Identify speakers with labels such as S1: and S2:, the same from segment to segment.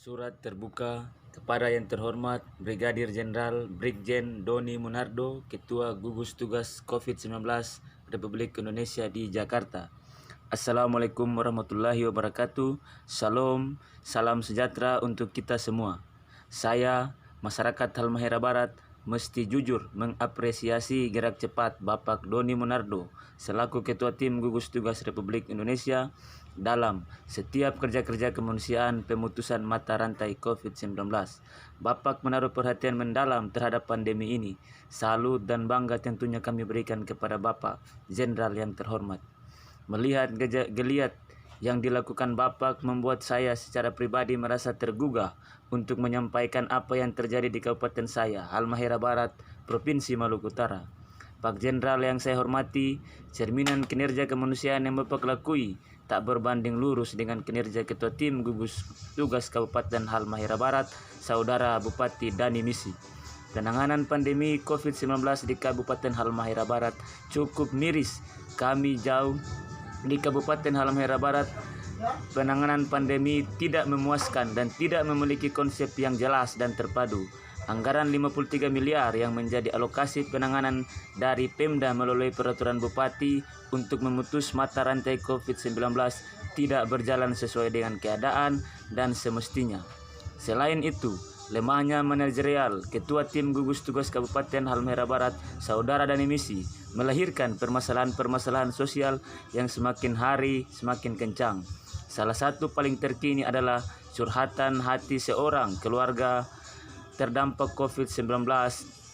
S1: Surat terbuka kepada yang terhormat Brigadir Jenderal Brigjen Doni Monardo, Ketua Gugus Tugas COVID-19 Republik Indonesia di Jakarta. Assalamualaikum warahmatullahi wabarakatuh. Salam sejahtera untuk kita semua. Saya, masyarakat Halmahera Barat, mesti jujur mengapresiasi gerak cepat Bapak Doni Monardo selaku Ketua Tim Gugus Tugas Republik Indonesia dalam setiap kerja-kerja kemanusiaan pemutusan mata rantai COVID-19. Bapak menaruh perhatian mendalam terhadap pandemi ini. Salut dan bangga tentunya kami berikan kepada Bapak Jenderal yang terhormat. Melihat geliat yang dilakukan Bapak membuat saya secara pribadi merasa tergugah untuk menyampaikan apa yang terjadi di kabupaten saya, Halmahera Barat, Provinsi Maluku Utara. Pak Jenderal yang saya hormati, cerminan kinerja kemanusiaan yang Bapak lakui tak berbanding lurus dengan kinerja Ketua Tim Gugus Tugas Kabupaten Halmahera Barat, Saudara Bupati Dani Misi. Penanganan pandemi COVID-19 di Kabupaten Halmahera Barat cukup miris. Kami jauh di Kabupaten Halmahera Barat, penanganan pandemi tidak memuaskan dan tidak memiliki konsep yang jelas dan terpadu. Anggaran 53 miliar yang menjadi alokasi penanganan dari Pemda melalui peraturan Bupati untuk memutus mata rantai COVID-19 tidak berjalan sesuai dengan keadaan dan semestinya. Selain itu, lemahnya manajerial Ketua Tim Gugus Tugas Kabupaten Halmahera Barat, Saudara Dani Misi, melahirkan permasalahan-permasalahan sosial yang semakin hari semakin kencang. Salah satu paling terkini adalah curhatan hati seorang keluarga terdampak COVID-19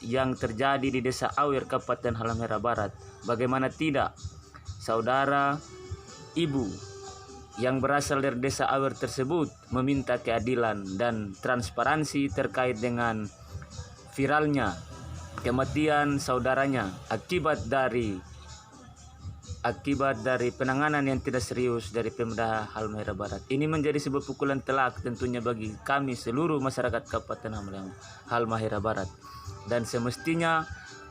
S1: yang terjadi di Desa Awir, Kabupaten Halmahera Barat. Bagaimana tidak, saudara ibu yang berasal dari Desa Awir tersebut meminta keadilan dan transparansi terkait dengan viralnya kematian saudaranya akibat dari penanganan yang tidak serius dari Pemda Halmahera Barat. Ini menjadi sebuah pukulan telak tentunya bagi kami seluruh masyarakat Kabupaten Halmahera Barat. Dan semestinya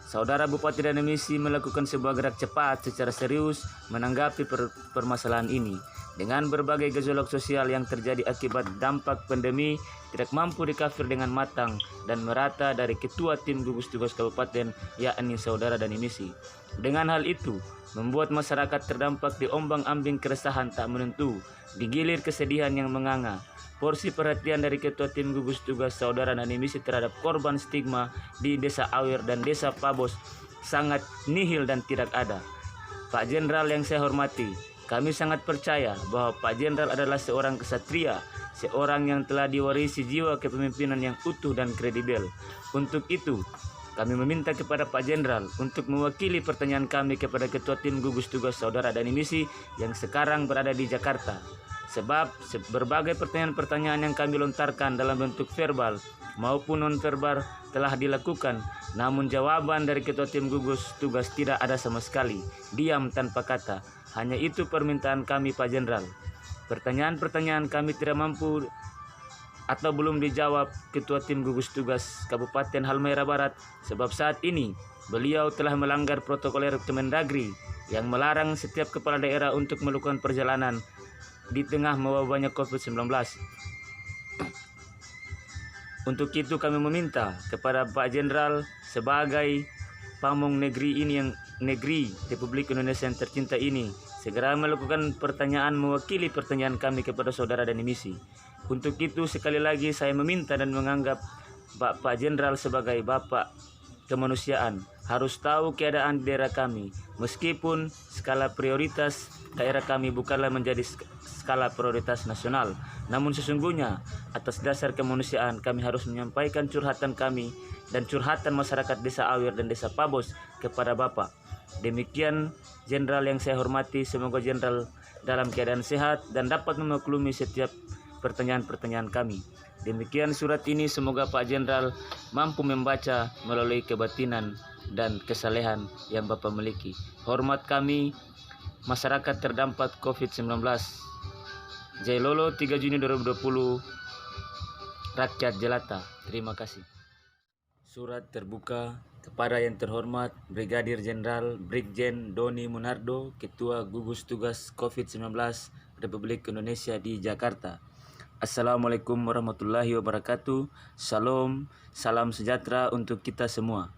S1: Saudara Bupati Dani Misi melakukan sebuah gerak cepat secara serius menanggapi permasalahan ini. Dengan berbagai gejolak sosial yang terjadi akibat dampak pandemi tidak mampu dikafir dengan matang dan merata dari Ketua Tim Gugus Tugas Kabupaten, yakni Saudara Dani Misi. Dengan hal itu, membuat masyarakat terdampak diombang-ambing keresahan tak menentu, digilir kesedihan yang menganga. Porsi perhatian dari Ketua Tim Gugus Tugas Saudara Dani Misi terhadap korban stigma di Desa Awir dan Desa Pabos sangat nihil dan tidak ada. Pak Jenderal yang saya hormati, kami sangat percaya bahwa Pak Jenderal adalah seorang kesatria, seorang yang telah diwarisi jiwa kepemimpinan yang utuh dan kredibel. Untuk itu, kami meminta kepada Pak Jenderal untuk mewakili pertanyaan kami kepada Ketua Tim Gugus Tugas Saudara Dani Misi yang sekarang berada di Jakarta. Sebab berbagai pertanyaan-pertanyaan yang kami lontarkan dalam bentuk verbal maupun non-verbal telah dilakukan, namun jawaban dari Ketua Tim Gugus Tugas tidak ada sama sekali, diam tanpa kata. Hanya itu permintaan kami, Pak Jenderal. Pertanyaan-pertanyaan kami tidak mampu atau belum dijawab Ketua Tim Gugus Tugas Kabupaten Halmahera Barat sebab saat ini beliau telah melanggar protokoler Kemendagri yang melarang setiap kepala daerah untuk melakukan perjalanan di tengah mewabahnya COVID-19. Untuk itu kami meminta kepada Pak Jenderal sebagai pamong negeri ini yang negeri Republik Indonesia yang tercinta ini segera melakukan pertanyaan mewakili pertanyaan kami kepada Saudara Dani Misi. Untuk itu sekali lagi saya meminta dan menganggap Pak Jenderal sebagai Bapak kemanusiaan harus tahu keadaan di daerah kami, meskipun skala prioritas daerah kami bukanlah menjadi skala prioritas nasional, namun sesungguhnya atas dasar kemanusiaan kami harus menyampaikan curhatan kami dan curhatan masyarakat Desa Awir dan Desa Pabos kepada Bapak. Demikian Jenderal yang saya hormati, semoga Jenderal dalam keadaan sehat dan dapat memaklumi setiap pertanyaan-pertanyaan kami. Demikian surat ini, semoga Pak Jenderal mampu membaca melalui kebatinan dan kesalehan yang Bapak miliki. Hormat kami, masyarakat terdampak COVID-19. Jailolo 3 Juni 2020, Rakyat Jelata. Terima kasih. Surat terbuka kepada yang terhormat Brigadir Jenderal Brigjen Doni Monardo, Ketua Gugus Tugas COVID-19 Republik Indonesia di Jakarta. Assalamualaikum warahmatullahi wabarakatuh. Shalom, salam sejahtera untuk kita semua.